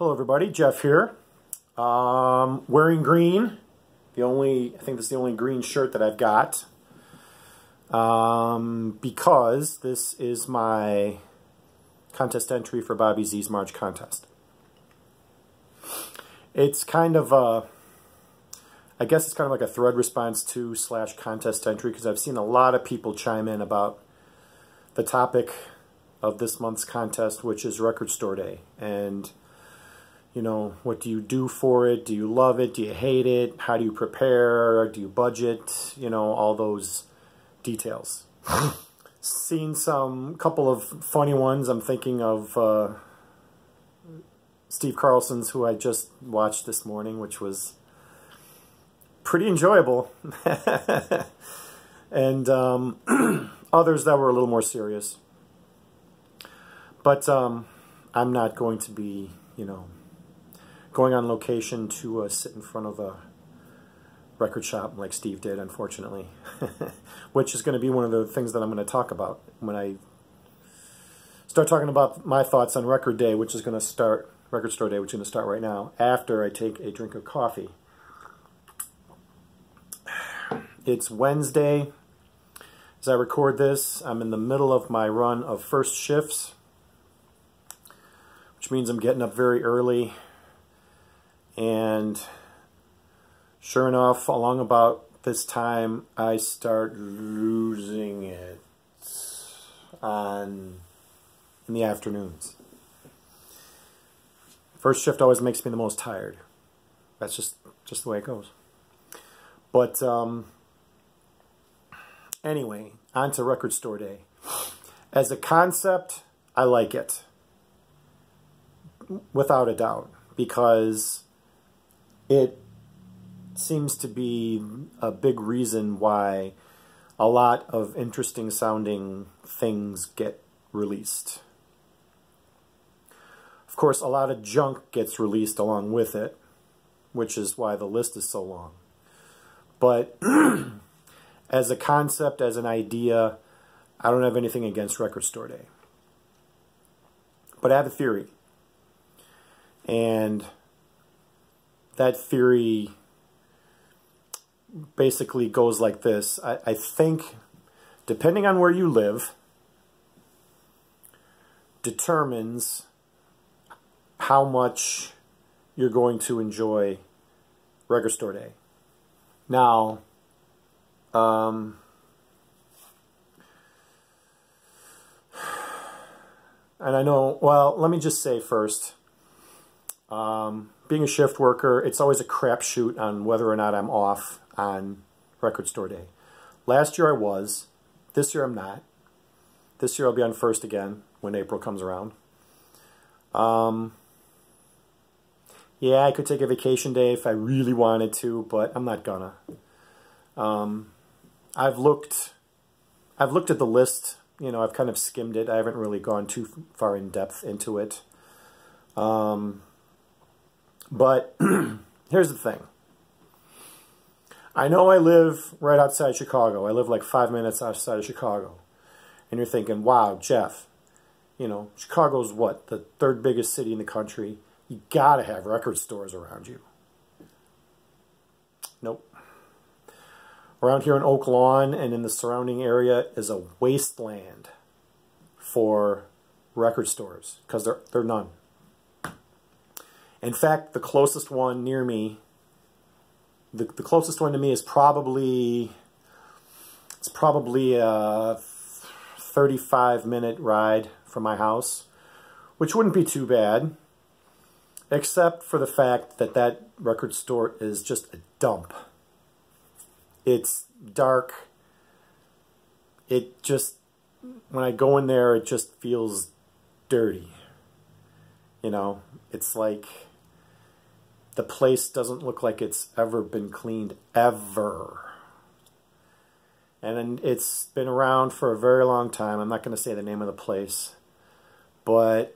Hello everybody, Jeff here. Wearing green. I think this is the only green shirt that I've got. Because this is my contest entry for Bobby Z's March contest. It's kind of I guess it's kind of like a thread response to / contest entry, because I've seen a lot of people chime in about the topic of this month's contest, which is Record Store Day. And you know, what do you do for it? Do you love it? Do you hate it? How do you prepare? Do you budget? You know, all those details. Seen some couple of funny ones. I'm thinking of Steve Carlson's, who I just watched this morning, which was pretty enjoyable. And others that were a little more serious. But I'm not going to be, you know, going on location to sit in front of a record shop like Steve did, unfortunately. Which is going to be one of the things that I'm going to talk about when I start talking about my thoughts on Record Day, which is going to start, Record Store Day, which is going to start right now, after I take a drink of coffee. It's Wednesday. As I record this, I'm in the middle of my run of first shifts, which means I'm getting up very early. And sure enough, along about this time, I start losing it in the afternoons. First shift always makes me the most tired. That's just the way it goes. But anyway, on to Record Store Day. As a concept, I like it, without a doubt, because it seems to be a big reason why a lot of interesting sounding things get released. Of course, a lot of junk gets released along with it, which is why the list is so long. But as a concept, as an idea, I don't have anything against Record Store Day. But I have a theory. And that theory basically goes like this. I think, depending on where you live, determines how much you're going to enjoy Record Store Day. Now, and I know, well, let me just say first, being a shift worker, it's always a crapshoot on whether or not I'm off on Record Store Day. Last year I was. This year I'm not. This year I'll be on first again when April comes around. Yeah, I could take a vacation day if I really wanted to, but I'm not gonna. I've looked at the list. You know, I've kind of skimmed it. I haven't really gone too far in depth into it. But here's the thing. I know I live right outside Chicago. I live like 5 minutes outside of Chicago. And you're thinking, wow, Jeff, you know, Chicago's what? The third biggest city in the country. You gotta have record stores around you. Nope. Around here in Oak Lawn and in the surrounding area is a wasteland for record stores, because they're none. In fact, the closest one near me, the closest one to me is probably a 35-minute ride from my house, which wouldn't be too bad, except for the fact that that record store is just a dump. It's dark. It just, when I go in there, it just feels dirty. You know, it's like the place doesn't look like it's ever been cleaned, ever. And it's been around for a very long time. I'm not going to say the name of the place, but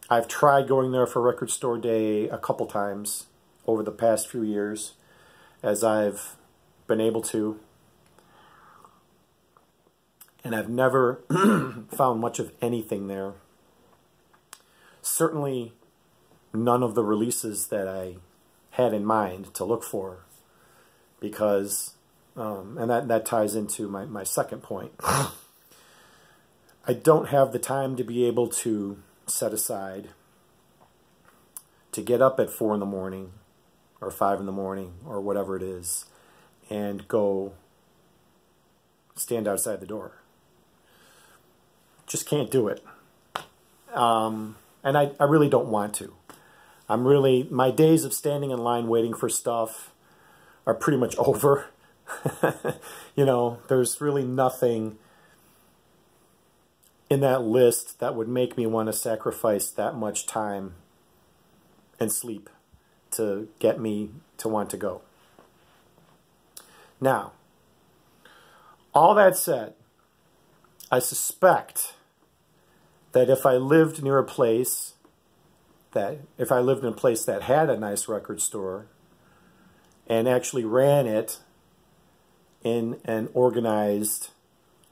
I've tried going there for Record Store Day a couple times over the past few years, as I've been able to. And I've never found much of anything there. Certainly none of the releases that I had in mind to look for, because, and that ties into my second point. I don't have the time to be able to set aside to get up at 4 in the morning or 5 in the morning or whatever it is and go stand outside the door. Just can't do it. And I really don't want to. My days of standing in line waiting for stuff are pretty much over. You know, there's really nothing in that list that would make me want to sacrifice that much time and sleep to get me to want to go. Now, all that said, I suspect that if I lived near a place if I lived in a place that had a nice record store and actually ran it in an organized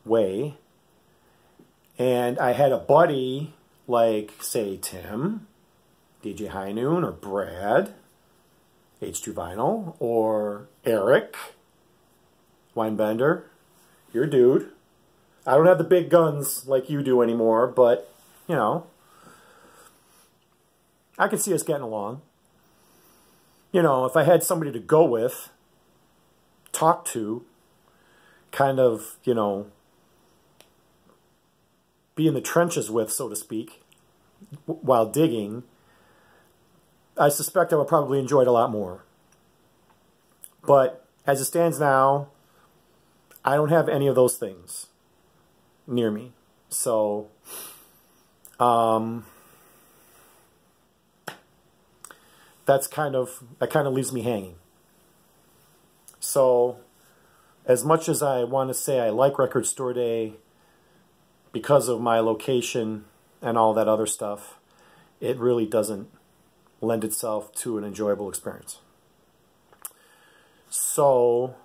way, and I had a buddy like, say, Tim, DJ High Noon, or Brad, H2 Vinyl, or Eric, Winebender, you're a dude. I don't have the big guns like you do anymore, but, you know, I could see us getting along. You know, if I had somebody to go with, talk to, kind of, you know, be in the trenches with, so to speak, while digging, I suspect I would probably enjoy it a lot more. But as it stands now, I don't have any of those things near me. So, that kind of leaves me hanging. So, as much as I want to say I like Record Store Day because of my location and all that other stuff, it really doesn't lend itself to an enjoyable experience. So,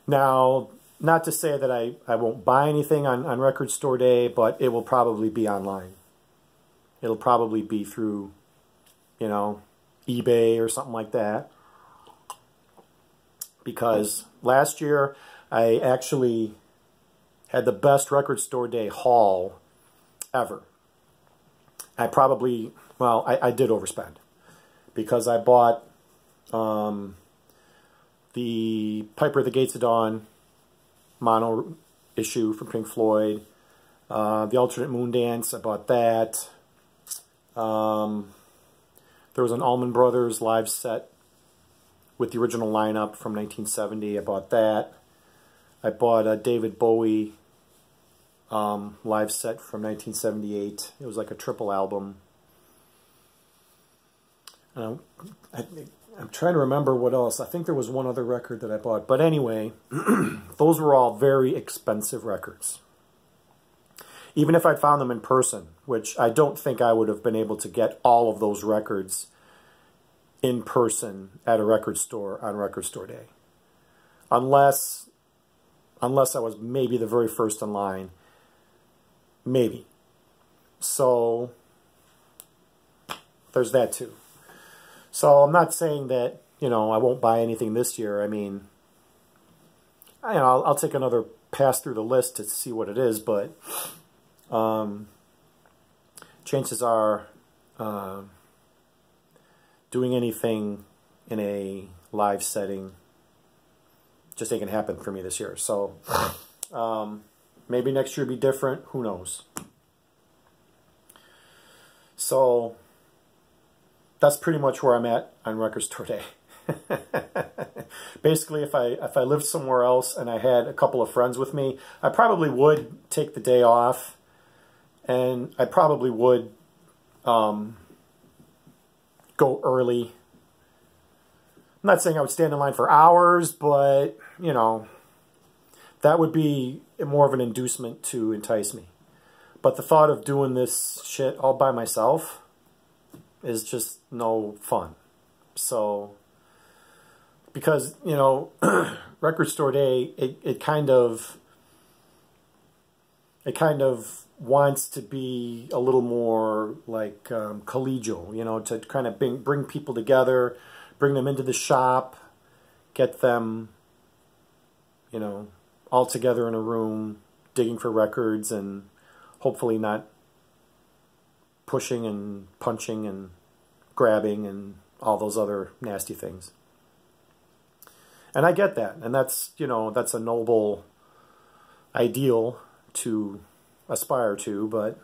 now, not to say that I won't buy anything on Record Store Day, but it will probably be online. It'll probably be through, you know, eBay or something like that. Because last year, I actually had the best Record Store Day haul ever. I probably, well, I did overspend. Because I bought the Piper at the Gates of Dawn mono issue from Pink Floyd. The Alternate Moon Dance, I bought that. There was an Allman Brothers live set with the original lineup from 1970. I bought that. I bought a David Bowie live set from 1978. It was like a triple album. I'm trying to remember what else. I think there was one other record that I bought. But anyway, those were all very expensive records. Even if I'd found them in person, which I don't think I would have been able to get all of those records in person at a record store on Record Store Day. Unless I was maybe the very first in line. Maybe. So, there's that too. So, I'm not saying that, you know, I won't buy anything this year. I mean, I'll take another pass through the list to see what it is, but chances are doing anything in a live setting just ain't gonna happen for me this year. So maybe next year will be different. Who knows? So that's pretty much where I'm at on Record Store Day. Basically, if I lived somewhere else and I had a couple of friends with me, I probably would take the day off, and I probably would go early. I'm not saying I would stand in line for hours, but, you know, that would be more of an inducement to entice me. But the thought of doing this shit all by myself is just no fun. So, because, you know, Record Store Day, it kind of wants to be a little more like collegial, you know, to kind of bring people together, bring them into the shop, get them, you know, all together in a room, digging for records, and hopefully not pushing and punching and grabbing and all those other nasty things. And I get that, and that's, you know, that's a noble ideal to aspire to, but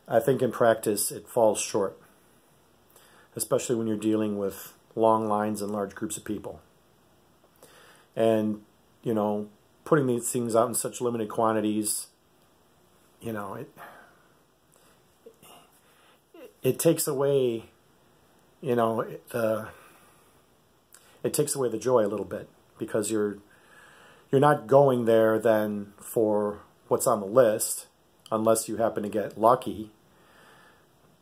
I think in practice it falls short, especially when you're dealing with long lines and large groups of people. And, you know, putting these things out in such limited quantities, you know, it takes away, you know, it takes away the joy a little bit, because you're not going there then for what's on the list, unless you happen to get lucky,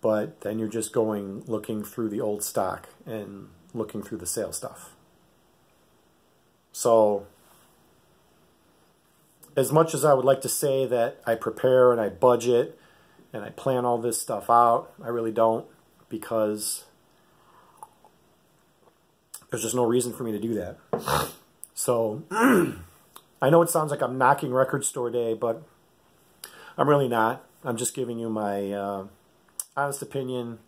but then you're just going looking through the old stock and looking through the sale stuff. So as much as I would like to say that I prepare and I budget and I plan all this stuff out, I really don't, because there's just no reason for me to do that. So I know it sounds like I'm knocking Record Store Day, but I'm really not. I'm just giving you my honest opinion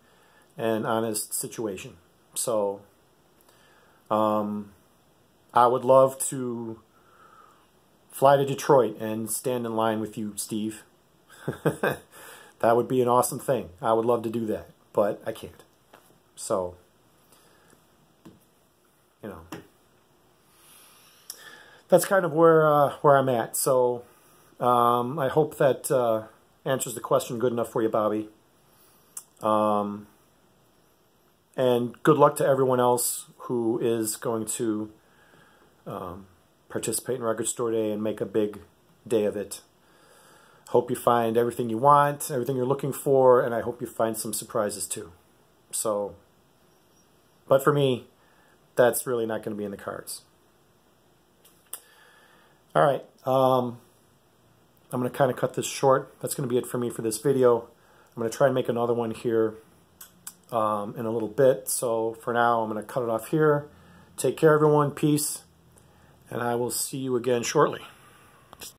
and honest situation. So I would love to fly to Detroit and stand in line with you, Steve. That would be an awesome thing. I would love to do that, but I can't. So, you know, that's kind of where I'm at. So I hope that answers the question good enough for you, Bobby. And good luck to everyone else who is going to participate in Record Store Day and make a big day of it. Hope you find everything you want, everything you're looking for, and I hope you find some surprises too. So, but for me, that's really not going to be in the cards. All right, I'm going to kind of cut this short. That's going to be it for me for this video. I'm going to try and make another one here in a little bit. So for now, I'm going to cut it off here. Take care, everyone. Peace. And I will see you again shortly.